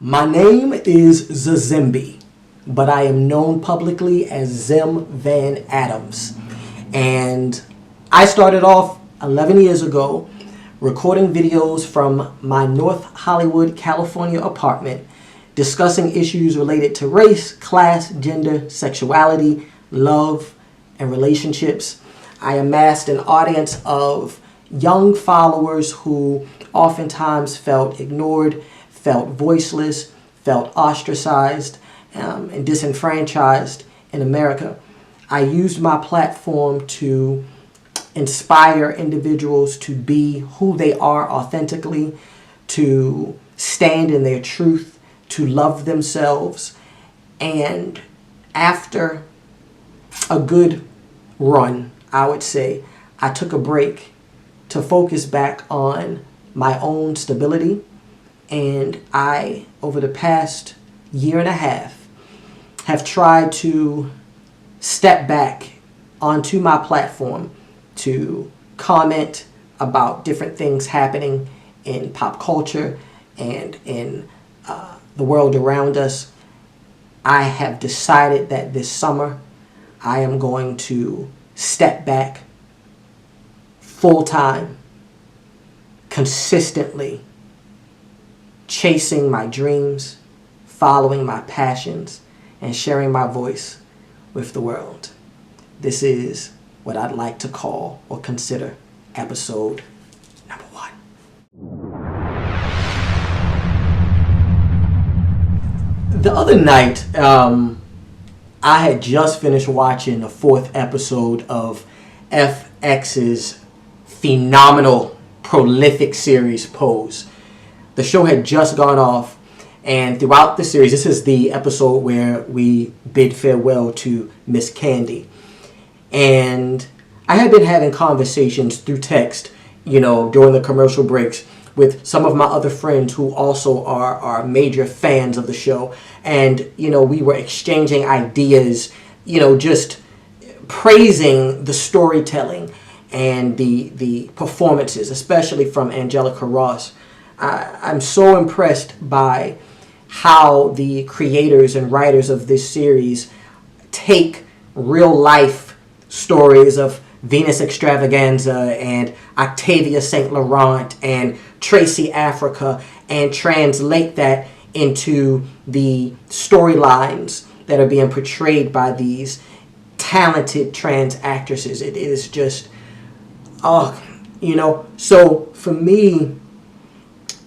My name is Zazimbi, but I am known publicly as Xem VanAdams. And I started off 11 years ago recording videos from my North Hollywood, California apartment discussing issues related to race, class, gender, sexuality, love, and relationships. I amassed an audience of young followers who oftentimes felt ignored, felt voiceless, felt ostracized, and disenfranchised in America. I used my platform to inspire individuals to be who they are authentically, to stand in their truth, to love themselves. And after a good run, I would say, I took a break to focus back on my own stability. And I, over the past year and a half, have tried to step back onto my platform to comment about different things happening in pop culture and in the world around us. I have decided that this summer I am going to step back full-time, consistently, chasing my dreams, following my passions, and sharing my voice with the world. This is what I'd like to call or consider episode number 1. The other night, I had just finished watching the 4th episode of FX's phenomenal, prolific series, Pose. The show had just gone off, and throughout the series, this is the episode where we bid farewell to Miss Candy. And I had been having conversations through text, during the commercial breaks with some of my other friends who also are major fans of the show. And, we were exchanging ideas, just praising the storytelling and the performances, especially from Angelica Ross. I'm so impressed by how the creators and writers of this series take real life stories of Venus Extravaganza and Octavia St. Laurent and Tracy Africa and translate that into the storylines that are being portrayed by these talented trans actresses. It is just, so for me,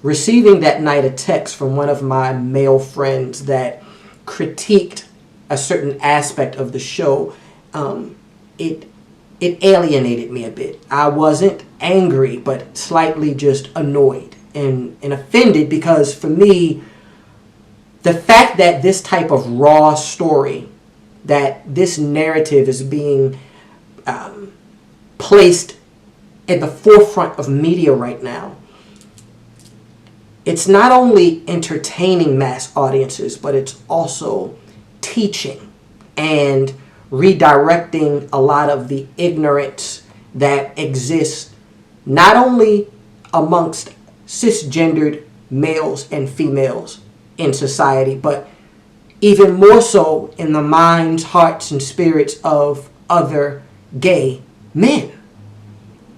receiving that night a text from one of my male friends that critiqued a certain aspect of the show, it alienated me a bit. I wasn't angry, but slightly just annoyed and offended, because for me, the fact that this type of raw story, that this narrative is being placed at the forefront of media right now, it's not only entertaining mass audiences, but it's also teaching and redirecting a lot of the ignorance that exists not only amongst cisgendered males and females in society, but even more so in the minds, hearts, and spirits of other gay men.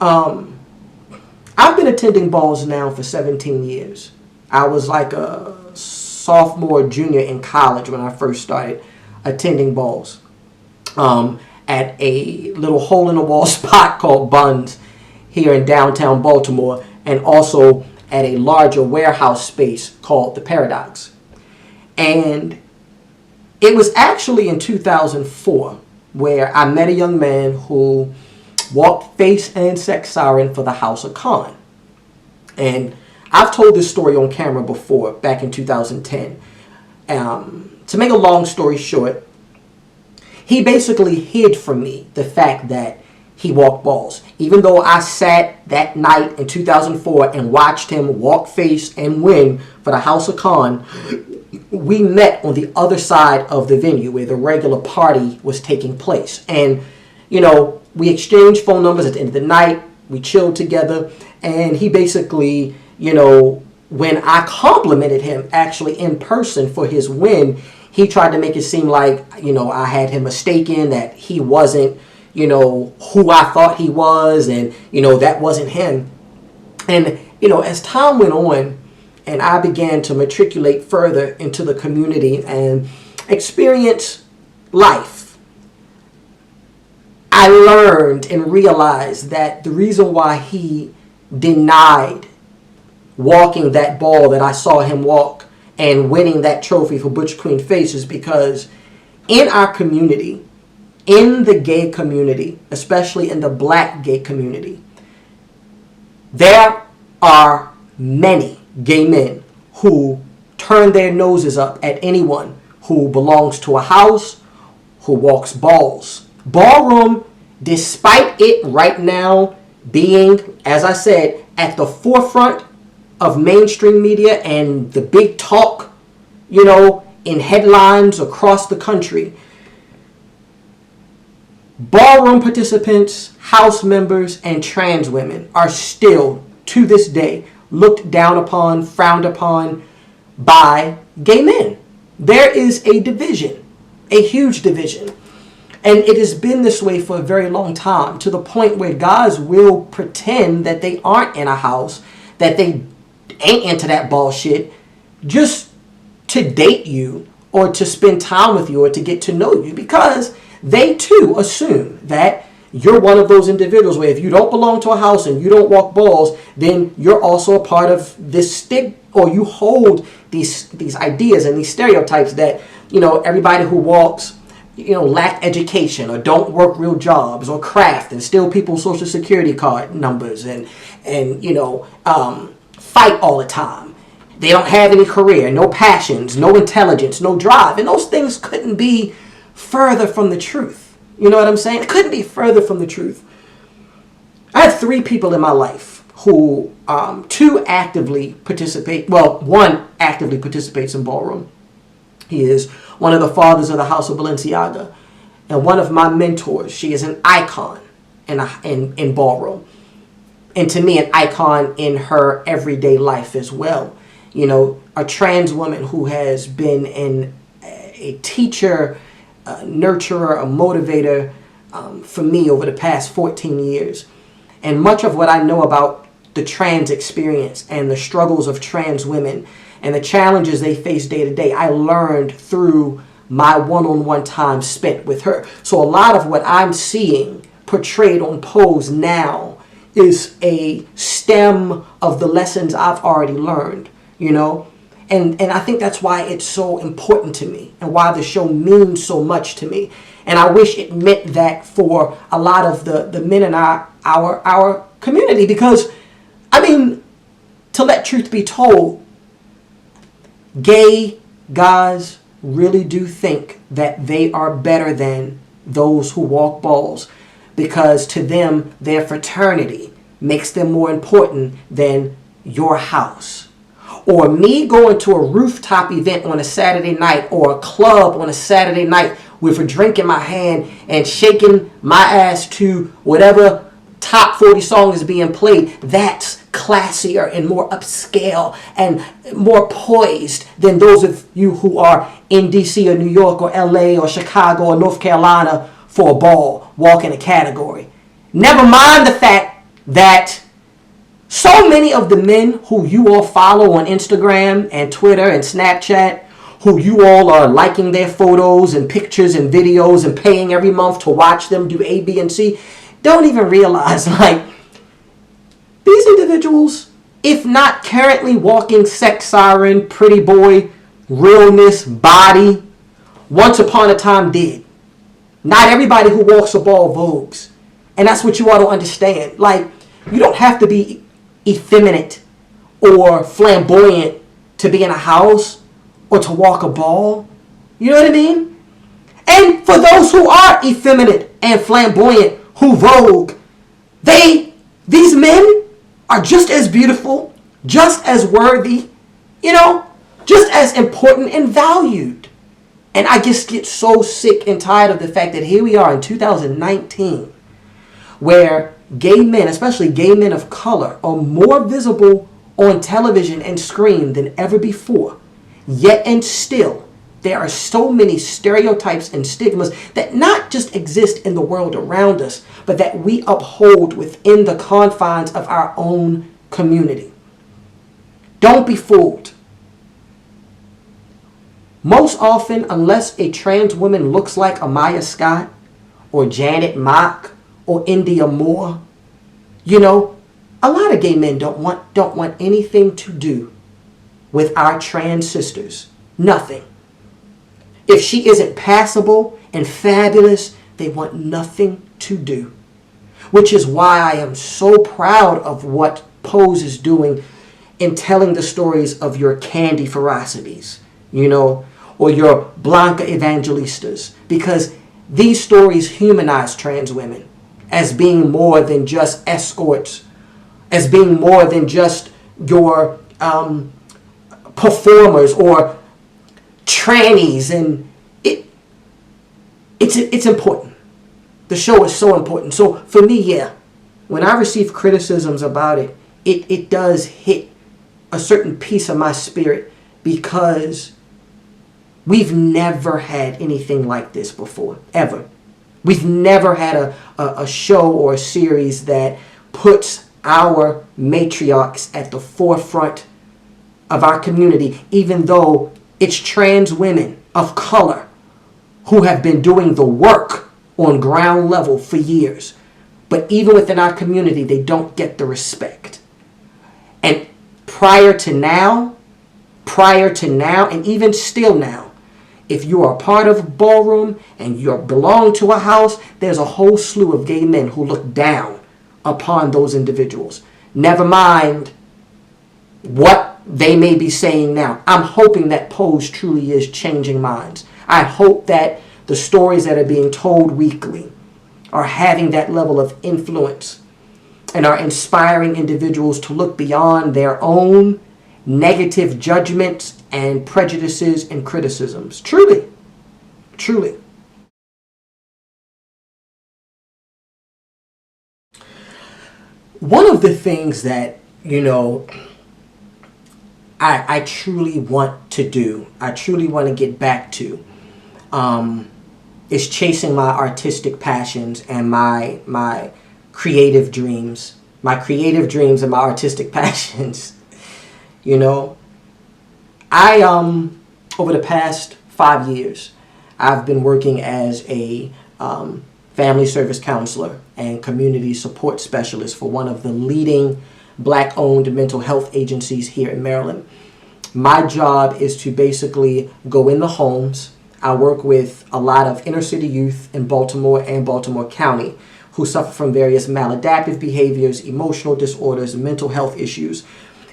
I've been attending balls now for 17 years. I was like a sophomore, junior in college when I first started attending balls at a little hole-in-the-wall spot called Buns here in downtown Baltimore, and also at a larger warehouse space called the Paradox. And it was actually in 2004 where I met a young man who walked face and sex siren for the House of Con. And I've told this story on camera before, back in 2010. To make a long story short, he basically hid from me the fact that he walked balls. Even though I sat that night in 2004 and watched him walk face and win for the House of Con, we met on the other side of the venue where the regular party was taking place. And, we exchanged phone numbers at the end of the night. We chilled together. And he basically, when I complimented him actually in person for his win, he tried to make it seem like, I had him mistaken, that he wasn't, who I thought he was, and, that wasn't him. And, as time went on and I began to matriculate further into the community and experience life, I learned and realized that the reason why he denied walking that ball that I saw him walk and winning that trophy for Butch Queen Face is because in our community, in the gay community, especially in the black gay community, there are many gay men who turn their noses up at anyone who belongs to a house, who walks balls. Ballroom, despite it right now being, as I said, at the forefront of mainstream media and the big talk, in headlines across the country, ballroom participants, house members, and trans women are still, to this day, looked down upon, frowned upon by gay men. There is a division, a huge division. And it has been this way for a very long time, to the point where guys will pretend that they aren't in a house, that they ain't into that bullshit, just to date you or to spend time with you or to get to know you, because they too assume that you're one of those individuals where if you don't belong to a house and you don't walk balls, then you're also a part of this stick, or you hold these ideas and these stereotypes that, everybody who walks, lack education or don't work real jobs or craft and steal people's social security card numbers and fight all the time. They don't have any career, no passions, no intelligence, no drive. And those things couldn't be further from the truth. You know what I'm saying? It couldn't be further from the truth. I have 3 people in my life who, 2 actively participate. Well, 1 actively participates in ballroom. He is one of the fathers of the House of Balenciaga. And one of my mentors, she is an icon in ballroom. And to me, an icon in her everyday life as well. A trans woman who has been a teacher, a nurturer, a motivator for me over the past 14 years. And much of what I know about the trans experience and the struggles of trans women and the challenges they face day to day, I learned through my one-on-one time spent with her. So a lot of what I'm seeing portrayed on Pose now is a stem of the lessons I've already learned, And I think that's why it's so important to me and why the show means so much to me. And I wish it meant that for a lot of the men in our community, because, to let truth be told, gay guys really do think that they are better than those who walk balls, because to them, their fraternity makes them more important than your house. Or me going to a rooftop event on a Saturday night or a club on a Saturday night with a drink in my hand and shaking my ass to whatever top 40 song is being played, that's classier and more upscale and more poised than those of you who are in DC or New York or LA or Chicago or North Carolina for a ball, walking a category. Never mind the fact that so many of the men who you all follow on Instagram and Twitter and Snapchat, who you all are liking their photos and pictures and videos and paying every month to watch them do A, B, and C, don't even realize, these individuals, if not currently walking sex siren, pretty boy, realness, body, once upon a time did. Not everybody who walks a ball vogues. And that's what you ought to understand. You don't have to be effeminate or flamboyant to be in a house or to walk a ball. You know what I mean? And for those who are effeminate and flamboyant, who vogue, these men are just as beautiful, just as worthy, just as important and valued. And I just get so sick and tired of the fact that here we are in 2019, where gay men, especially gay men of color, are more visible on television and screen than ever before. Yet and still, there are so many stereotypes and stigmas that not just exist in the world around us, but that we uphold within the confines of our own community. Don't be fooled. Most often, unless a trans woman looks like Amaya Scott or Janet Mock or India Moore, a lot of gay men don't want anything to do with our trans sisters. Nothing. If she isn't passable and fabulous, they want nothing to do. Which is why I am so proud of what Pose is doing in telling the stories of your Candy Ferocities, or your Blanca Evangelistas, because these stories humanize trans women as being more than just escorts, as being more than just your performers or trannies, and it's important. The show is so important. So for me, when I receive criticisms about it, it does hit a certain piece of my spirit, because we've never had anything like this before, ever. We've never had a show or a series that puts our matriarchs at the forefront of our community, even though it's trans women of color who have been doing the work on ground level for years. But even within our community, they don't get the respect. And prior to now, and even still now, if you are a part of Ballroom and you belong to a house, there's a whole slew of gay men who look down upon those individuals. Never mind what they may be saying now. I'm hoping that Pose truly is changing minds. I hope that the stories that are being told weekly are having that level of influence and are inspiring individuals to look beyond their own negative judgments and prejudices and criticisms. Truly. Truly. One of the things that, I truly want to do, I truly want to get back to, is chasing my artistic passions and my creative dreams. My creative dreams and my artistic passions. I over the past 5 years, I've been working as a family service counselor and community support specialist for one of the leading Black-owned mental health agencies here in Maryland. My job is to basically go in the homes. I work with a lot of inner city youth in Baltimore and Baltimore County who suffer from various maladaptive behaviors, emotional disorders, and mental health issues.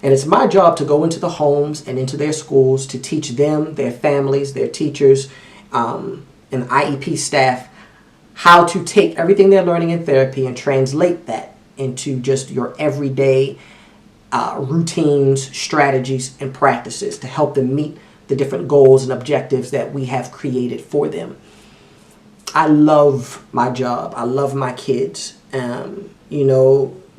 And it's my job to go into the homes and into their schools to teach them, their families, their teachers, and IEP staff how to take everything they're learning in therapy and translate that into just your everyday routines, strategies, and practices to help them meet the different goals and objectives that we have created for them. I love my job. I love my kids.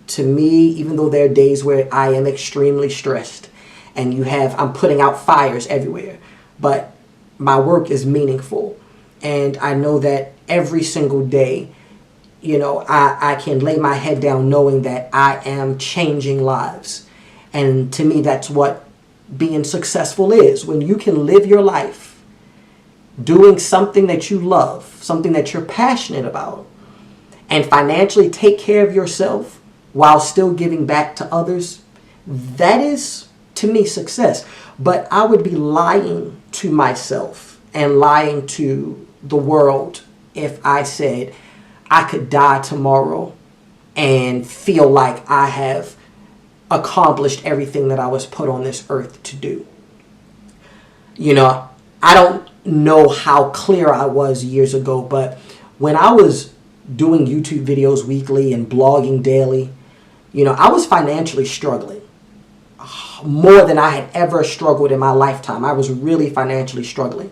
To me, even though there are days where I am extremely stressed and I'm putting out fires everywhere, but my work is meaningful. And I know that every single day, I can lay my head down knowing that I am changing lives. And to me, that's what being successful is. When you can live your life doing something that you love, something that you're passionate about, and financially take care of yourself while still giving back to others, that is, to me, success. But I would be lying to myself and lying to the world if I said I could die tomorrow and feel like I have accomplished everything that I was put on this earth to do. I don't know how clear I was years ago, but when I was doing YouTube videos weekly and blogging daily, I was financially struggling more than I had ever struggled in my lifetime. I was really financially struggling,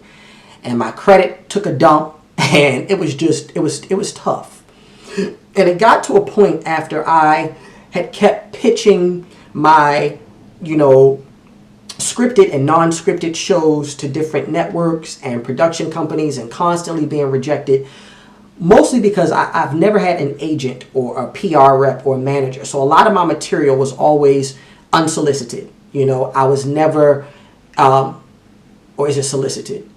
and my credit took a dump, and it was tough. And it got to a point after I had kept pitching my you know, scripted and non-scripted shows to different networks and production companies and constantly being rejected, mostly because I've never had an agent or a PR rep or a manager. So a lot of my material was always unsolicited. You know, I was never, or is it solicited?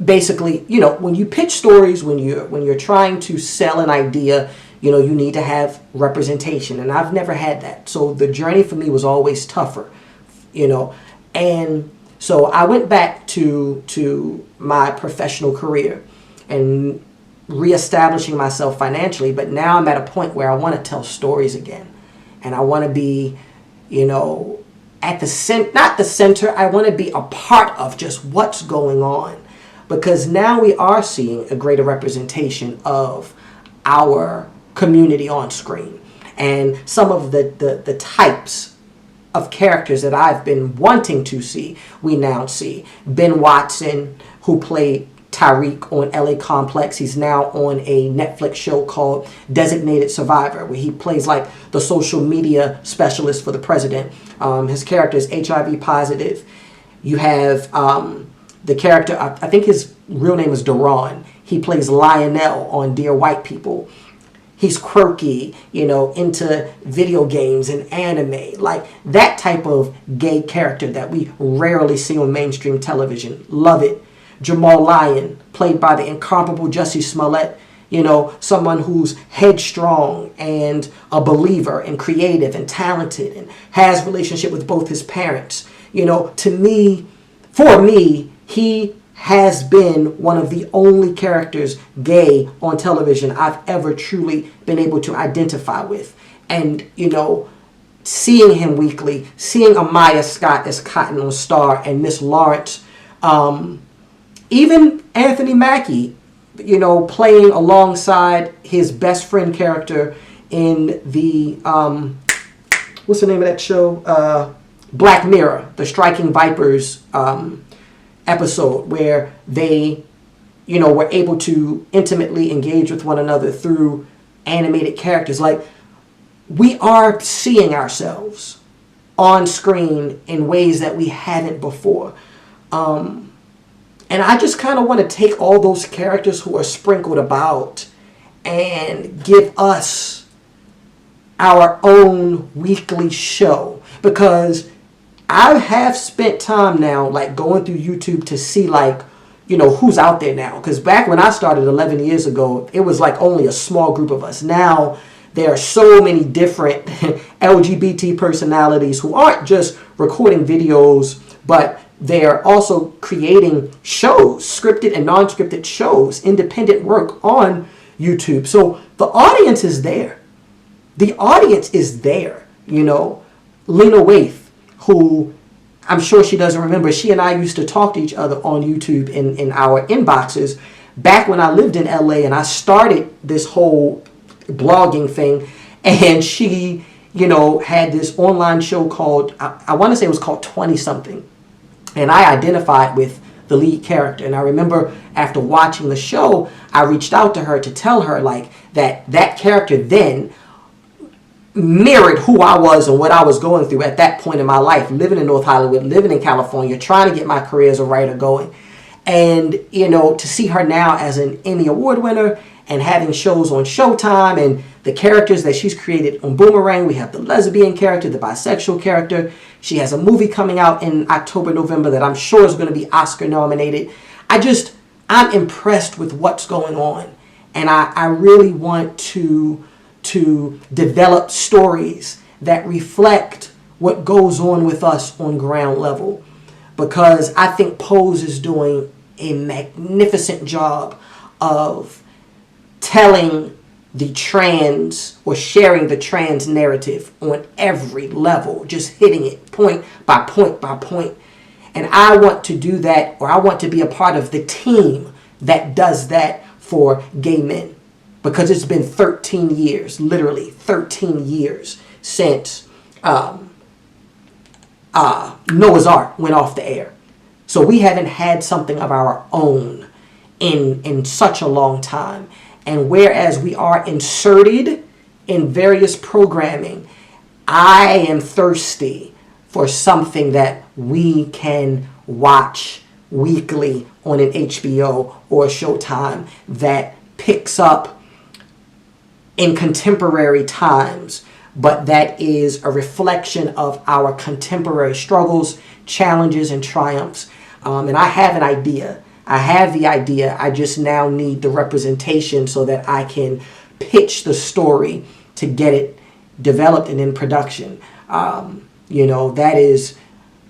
Basically, you know, when you pitch stories, when you're trying to sell an idea, you know, you need to have representation, and I've never had that. So the journey for me was always tougher, you know. And so I went back to my professional career and reestablishing myself financially, but now I'm at a point where I want to tell stories again, and I want to be, you know, at the not the center. I want to be a part of just what's going on, because now we are seeing a greater representation of our community on screen, and some of the types of characters that I've been wanting to see, we now see. Ben Watson, who played Tariq on LA Complex, he's now on a Netflix show called Designated Survivor, where he plays like the social media specialist for the president. His character is HIV positive. You have the character, I think his real name is Duran. He plays Lionel on Dear White People. He's quirky, you know, into video games and anime, like that type of gay character that we rarely see on mainstream television. Love it. Jamal Lyon, played by the incomparable Jussie Smollett, you know, someone who's headstrong and a believer and creative and talented and has relationship with both his parents. You know, to me, for me, he has been one of the only characters gay on television I've ever truly been able to identify with. And, you know, seeing him weekly, seeing Amaya Scott as Cotton on Star and Miss Lawrence, even Anthony Mackie, you know, playing alongside his best friend character in the, what's the name of that show? Black Mirror, the Striking Vipers episode, where they, you know, were able to intimately engage with one another through animated characters. Like, we are seeing ourselves on screen in ways that we haven't before. And I just kind of want to take all those characters who are sprinkled about and give us our own weekly show, because I have spent time now, like, going through YouTube to see, like, you know, who's out there now. Because back when I started 11 years ago, it was like only a small group of us. Now there are so many different LGBT personalities who aren't just recording videos, but they're also creating shows, scripted and non-scripted shows, independent work on YouTube. So the audience is there. The audience is there, you know. Lena Waithe, who I'm sure she doesn't remember, she and I used to talk to each other on YouTube in our inboxes back when I lived in LA and I started this whole blogging thing. And she, you know, had this online show called, I want to say it was called 20 something. And I identified with the lead character. And I remember after watching the show, I reached out to her to tell her, like, that character then mirrored who I was and what I was going through at that point in my life, living in North Hollywood, living in California, trying to get my career as a writer going. And, you know, to see her now as an Emmy Award winner and having shows on Showtime and the characters that she's created on Boomerang. We have the lesbian character, the bisexual character. She has a movie coming out in October, November that I'm sure is going to be Oscar nominated. I'm impressed with what's going on. And I really want to develop stories that reflect what goes on with us on ground level, because I think Pose is doing a magnificent job of telling the trans or sharing the trans narrative on every level, just hitting it point by point by point. And I want to do that, or I want to be a part of the team that does that for gay men. Because it's been 13 years, literally 13 years since Noah's Ark went off the air. So we haven't had something of our own in such a long time. And whereas we are inserted in various programming, I am thirsty for something that we can watch weekly on an HBO or Showtime that picks up in contemporary times, but that is a reflection of our contemporary struggles, challenges, and triumphs. And I have an idea. I have the idea. I just now need the representation so that I can pitch the story to get it developed and in production. That is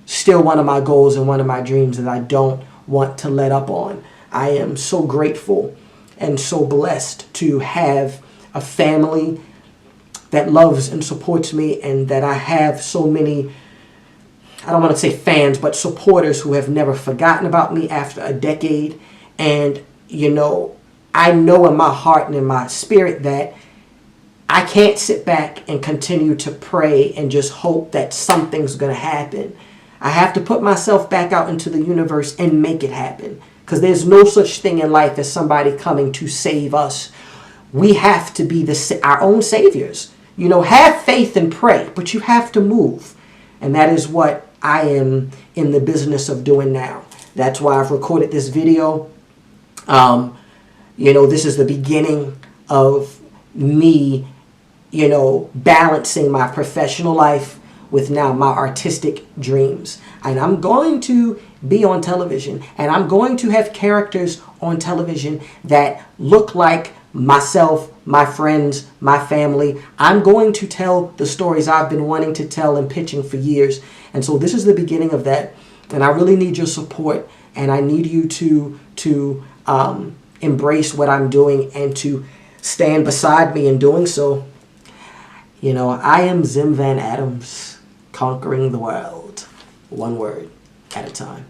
still one of my goals and one of my dreams that I don't want to let up on. I am so grateful and so blessed to have a family that loves and supports me, and that I have so many, I don't want to say fans, but supporters who have never forgotten about me after a decade. And, I know in my heart and in my spirit that I can't sit back and continue to pray and just hope that something's going to happen. I have to put myself back out into the universe and make it happen, because there's no such thing in life as somebody coming to save us. We have to be our own saviors. Have faith and pray, but you have to move. And that is what I am in the business of doing now. That's why I've recorded this video. This is the beginning of me, balancing my professional life with now my artistic dreams. And I'm going to be on television, and I'm going to have characters on television that look like myself, my friends, my family. I'm going to tell the stories I've been wanting to tell and pitching for years. And so this is the beginning of that. And I really need your support, and I need you to embrace what I'm doing and to stand beside me in doing so. I am Xem VanAdams, conquering the world, one word at a time.